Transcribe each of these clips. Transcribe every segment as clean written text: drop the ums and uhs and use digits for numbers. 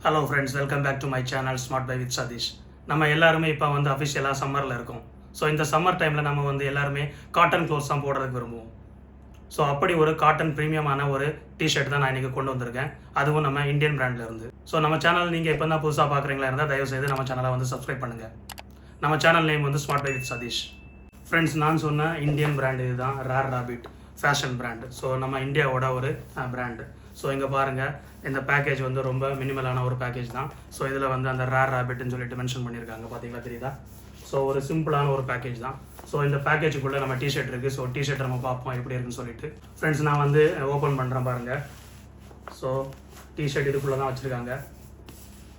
Hello friends, welcome back to my channel smart buy with Sathish. நம்ம எல்லாருமே இப்போ வந்து அஃபிஷியலாக சம்மரில் இருக்கோம். ஸோ இந்த சம்மர் டைமில் நம்ம வந்து எல்லாருமே காட்டன் க்ளோத்ஸ் தான் போடுறதுக்கு விரும்புவோம். ஸோ அப்படி ஒரு காட்டன் ப்ரீமியமான ஒரு டிஷர்ட் தான் நான் இன்றைக்கி கொண்டு வந்திருக்கேன். அதுவும் நம்ம இந்தியன் பிராண்டில் இருந்து. ஸோ நம்ம சேனல் நீங்கள் இப்போ தான் புதுசாக பார்க்குறீங்களா இருந்தால் தயவுசெய்து நம்ம சேனலை வந்து சப்ஸ்கிரைப் பண்ணுங்கள். நம்ம சேனல் நேம் வந்து smart buy with Sathish. Friends, நான் சொன்ன இந்தியன் பிராண்டு இதுதான் Rare Rabbit fashion brand. So நம்ம இந்தியாவோட ஒரு பிராண்டு. ஸோ இங்கே பாருங்கள், இந்த பேக்கேஜ் வந்து ரொம்ப மினிமலான ஒரு பேக்கேஜ் தான். ஸோ இதில் வந்து அந்த ரேர் ராபிட்னு சொல்லிட்டு மென்ஷன் பண்ணியிருக்காங்க, பார்த்தீங்களா, தெரியுதா? ஸோ ஒரு சிம்பிளான ஒரு பேக்கேஜ் தான். ஸோ இந்த பேக்கேஜுக்குள்ளே நம்ம டிஷர்ட் இருக்குது. ஸோ டிஷர்ட் நம்ம பார்ப்போம் எப்படி இருக்குன்னு சொல்லிட்டு. ஃப்ரெண்ட்ஸ், நான் வந்து ஓப்பன் பண்ணுறேன் பாருங்கள். ஸோ டிஷர்ட் இதுக்குள்ளே தான் வச்சுருக்காங்க.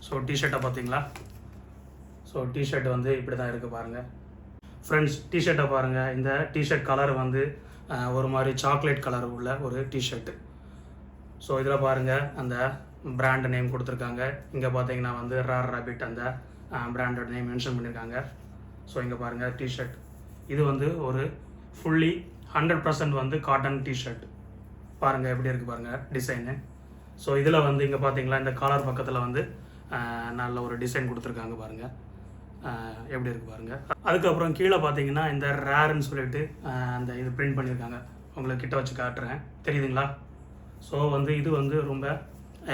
ஸோ டிஷர்ட்டை பார்த்தீங்களா? ஸோ டிஷர்ட் வந்து இப்படி தான் இருக்குது பாருங்கள். ஃப்ரெண்ட்ஸ், டிஷர்ட்டை பாருங்கள். இந்த டிஷர்ட் கலர் வந்து ஒரு மாதிரி சாக்லேட் கலர் உள்ள ஒரு டிஷர்ட்டு. ஸோ இதில் பாருங்கள், அந்த பிராண்ட் நேம் கொடுத்துருக்காங்க. இங்கே பார்த்தீங்கன்னா வந்து ரேர் ராபிட் அந்த பிராண்டோட நேம் மென்ஷன் பண்ணியிருக்காங்க. ஸோ இங்கே பாருங்கள் டிஷர்ட். இது வந்து ஒரு ஃபுல்லி 100% வந்து காட்டன் டிஷர்ட். பாருங்கள் எப்படி இருக்குது பாருங்கள் டிசைனு. ஸோ இதில் வந்து இங்கே பார்த்தீங்களா, இந்த காலர் பக்கத்தில் வந்து நல்ல ஒரு டிசைன் கொடுத்துருக்காங்க பாருங்கள், எப்படி இருக்குது பாருங்கள். அதுக்கப்புறம் கீழே பார்த்தீங்கன்னா இந்த ரேர்ன்னு சொல்லிட்டு அந்த இது பிரிண்ட் பண்ணியிருக்காங்க. உங்களுக்கு கிட்ட வச்சு காட்டுறேன், தெரியுதுங்களா? ஸோ வந்து இது வந்து ரொம்ப,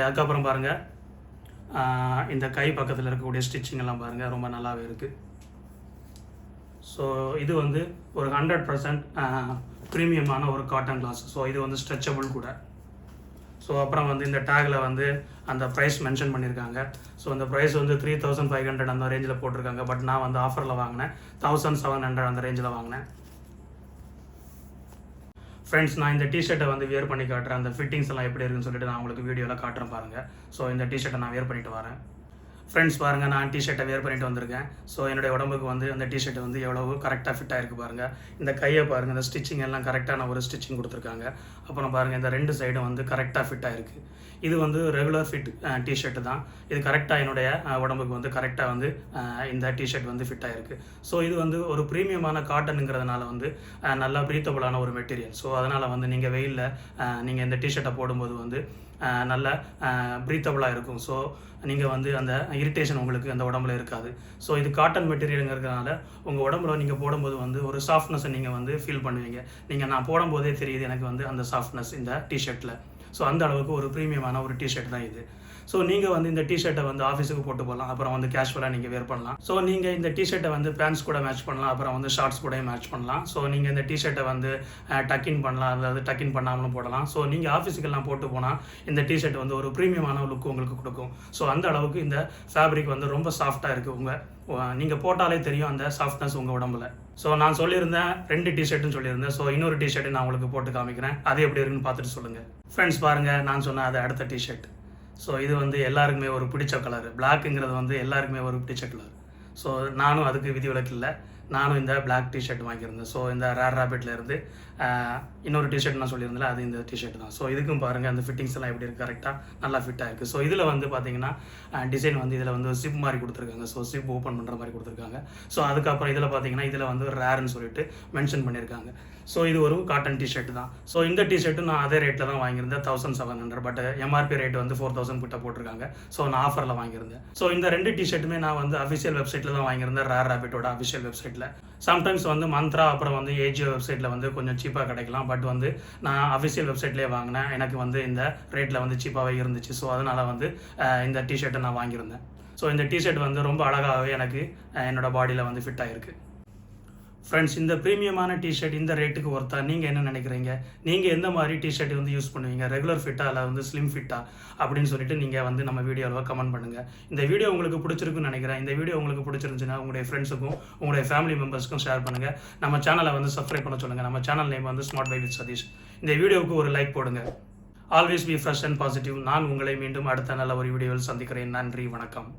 அதுக்கப்புறம் பாருங்கள் இந்த கை பக்கத்தில் இருக்கக்கூடிய ஸ்டிச்சிங் எல்லாம் பாருங்கள், ரொம்ப நல்லாவே இருக்குது. ஸோ இது வந்து ஒரு 100% ப்ரீமியமான ஒரு காட்டன் கிளாஸ். ஸோ இது வந்து ஸ்ட்ரெச்சபிள் கூட. ஸோ அப்புறம் வந்து இந்த டேக்கில் வந்து அந்த ப்ரைஸ் மென்ஷன் பண்ணியிருக்காங்க. ஸோ அந்த ப்ரைஸ் வந்து 3500 அந்த ரேஞ்சில் போட்டிருக்காங்க. பட் நான் வந்து ஆஃபரில் வாங்கினேன், 1700 அந்த ரேஞ்சில் வாங்கினேன். ஃப்ரெண்ட்ஸ், நான் இந்த டிஷர்ட்டை வந்து வியர் பண்ணி காட்டுறேன். அந்த ஃபிட்டிங்ஸ் எல்லாம் எப்படி இருக்குன்னு சொல்லிட்டு நான் உங்களுக்கு வீடியோவில் காட்டுறேன் பாருங்கள். ஸோ இந்த டிஷர்ட்டை நான் வியர் பண்ணிட்டு வரேன். ஃப்ரெண்ட்ஸ் பாருங்கள், நான் டிஷர்ட்டை வியர் பண்ணிட்டு வந்திருக்கேன். ஸோ என்னுடைய உடம்புக்கு வந்து அந்த டிஷர்ட் வந்து எவ்வளவு கரெக்டாக ஃபிட்டாக இருக்குது பாருங்கள். இந்த கையை பாருங்கள், இந்த ஸ்டிச்சிங் எல்லாம் கரெக்டான ஒரு ஸ்டிச்சிங் கொடுத்துருக்காங்க. அப்புறம் பாருங்கள், இந்த ரெண்டு சைடும் வந்து கரெக்டாக ஃபிட்டாக இருக்குது. இது வந்து ரெகுலர் ஃபிட் டிஷர்ட்டு தான். இது கரெக்டாக என்னுடைய உடம்புக்கு வந்து கரெக்டாக வந்து இந்த டிஷர்ட் வந்து ஃபிட்டாக இருக்குது. ஸோ இது வந்து ஒரு ப்ரீமியமான காட்டனுங்கிறதுனால வந்து நல்லா ப்ரீத்தபுளான ஒரு மெட்டீரியல். ஸோ அதனால் வந்து நீங்கள் வெயிலில் நீங்கள் இந்த டிஷர்ட்டை போடும்போது வந்து நல்லா ப்ரீத்தபுளாக இருக்கும். ஸோ நீங்கள் வந்து அந்த இரிட்டேஷன் உங்களுக்கு அந்த உடம்புல இருக்காது. ஸோ இது காட்டன் மெட்டீரியலுங்கிறதுனால உங்கள் உடம்புல நீங்கள் போடும்போது வந்து ஒரு சாஃப்ட்னஸை நீங்கள் வந்து ஃபீல் பண்ணுவீங்க. நான் போடும்போதே தெரியுது எனக்கு வந்து அந்த சாஃப்ட்னஸ் இந்த டிஷர்ட்டில். ஸோ அந்த அளவுக்கு ஒரு ப்ரீமியமான ஒரு டிஷர்ட் தான் இது. ஸோ நீங்கள் வந்து இந்த டிஷர்ட்டை வந்து ஆஃபீஸுக்கு போட்டு போகலாம், அப்புறம் வந்து கேஷுவலாக நீங்கள் வேர் பண்ணலாம். ஸோ நீங்கள் இந்த டிஷர்ட்டை வந்து பேண்ட்ஸ் கூட மேட்ச் பண்ணலாம், அப்புறம் வந்து ஷார்ட்ஸ் கூட மேட்ச் பண்ணலாம். ஸோ நீங்கள் இந்த டிஷர்ட்டை வந்து டக்கின் பண்ணலாம், அதாவது டக்கின் பண்ணாமலும் போடலாம். ஸோ நீங்கள் ஆஃபீஸுக்கெல்லாம் போட்டு போனால் இந்த டிஷர்ட் வந்து ஒரு ப்ரீமியமான லுக் உங்களுக்கு கொடுக்கும். ஸோ அந்த அளவுக்கு இந்த ஃபேப்ரிக் வந்து ரொம்ப சாஃப்டாக இருக்குது. நீங்கள் போட்டாலே தெரியும் அந்த சாஃப்ட்னஸ் உங்கள் உடம்புல. ஸோ நான் சொல்லியிருந்தேன் 2 டிஷர்ட்டுன்னு சொல்லியிருந்தேன். ஸோ இன்னொரு டிஷர்ட்டு நான் உங்களுக்கு போட்டு காமிக்கிறேன், அது எப்படி இருக்குன்னு பார்த்துட்டு சொல்லுங்கள். ஃப்ரெண்ட்ஸ் பாருங்கள், நான் சொன்ன அது அடுத்த டிஷர்ட். ஸோ இது வந்து எல்லாருக்குமே ஒரு பிடிச்ச கலர். பிளாக்குங்கிறது வந்து எல்லாருக்குமே ஒரு பிடிச்ச கலர். ஸோ நானும் அதுக்கு விதிவிலக்கு இல்லை, நானும் இந்த பிளாக் டிஷர்ட் வாங்கியிருந்தேன். ஸோ இந்த ரேர் ராபிட்ல இருந்து இன்னொரு டிஷர்ட் நான் சொல்லியிருந்தேன், அது இந்த டிஷர்ட் தான். ஸோ இதுக்கும் பாருங்கள் அந்த ஃபிட்டிங்ஸ் எல்லாம் எப்படி இருக்குது, கரெக்டாக நல்லா ஃபிட்டாக இருக்குது. ஸோ இதில் வந்து பார்த்தீங்கன்னா டிசைன் வந்து இதில் வந்து சிப் மாதிரி கொடுத்துருக்காங்க. ஸோ சிப் ஓப்பன் பண்ணுற மாதிரி கொடுத்துருக்காங்க. ஸோ அதுக்கப்புறம் இதில் பார்த்தீங்கன்னா இதில் வந்து ரேர்னு சொல்லிட்டு மென்ஷன் பண்ணியிருக்காங்க. ஸோ இது ஒரு காட்டன் டிஷர்ட் தான். ஸோ இந்த டிஷர்ட்டும் நான் அதே ரேட்டில் தான் வாங்கியிருந்தேன், 1700. பட் எம்ஆர்பி ரேட் வந்து 4000 கிட்ட போட்டிருக்காங்க. ஸோ நான் ஆஃபரில் வாங்கியிருந்தேன். ஸோ இந்த 2 டிஷர்ட்டுமே நான் வந்து அஃபிஷியல் வெப்சைட்டில் தான் வாங்கியிருந்தேன், ரேர் ராபிட்டோட அஃபிஷியல் வெப்சைட்டில். சம்டைம்ஸ் வந்து மந்த்ரா அப்புறம் வந்து ஏஜியோ வெப்சைட்டில் வந்து கொஞ்சம் சீப்பாக கிடைக்கலாம். பட் வந்து நான் அஃபிஷியல் வெப்சைட்லேயே வாங்கினேன், எனக்கு வந்து இந்த ரேட்டில் வந்து சீப்பாகவே இருந்துச்சு. ஸோ அதனால் வந்து இந்த டிஷர்ட்டை நான் வாங்கியிருந்தேன். ஸோ இந்த டிஷர்ட் வந்து ரொம்ப அழகாகவே எனக்கு என்னோடய பாடியில் வந்து ஃபிட் ஆகிருக்கு. ஃப்ரெண்ட்ஸ், இந்த ப்ரீமியமான டிஷர்ட் இந்த ரேட்டுக்கு ஒர்த்தா? நீங்கள் என்ன நினைக்கிறீங்க? நீங்கள் எந்த மாதிரி டிஷர்ட் வந்து யூஸ் பண்ணுவீங்க? ரெகுலர் ஃபிட்டா இல்லை வந்து ஸ்லிம் ஃபிட்டா அப்படின்னு சொல்லிட்டு நீங்கள் வந்து நம்ம வீடியோவில் கமெண்ட் பண்ணுங்கள். இந்த வீடியோ உங்களுக்கு பிடிச்சிருக்குன்னு நினைக்கிறேன். இந்த வீடியோ உங்களுக்கு பிடிச்சிருந்துச்சுன்னா உங்களுடைய ஃப்ரெண்ட்ஸுக்கும் உங்களுடைய ஃபேமிலி மெம்பர்ஸ்க்கும் ஷேர் பண்ணுங்கள். நம்ம சேனலை வந்து சப்ஸ்கிரைப் பண்ண சொல்லுங்கள். நம்ம சேனல் நேம் வந்து ஸ்மார்ட் பை வித் சதீஷ். இந்த வீடியோவுக்கு ஒரு லைக் போடுங்க. Always be fresh and positive. நான் உங்களை மீண்டும் அடுத்த நல்ல ஒரு வீடியோவில் சந்திக்கிறேன். நன்றி, வணக்கம்.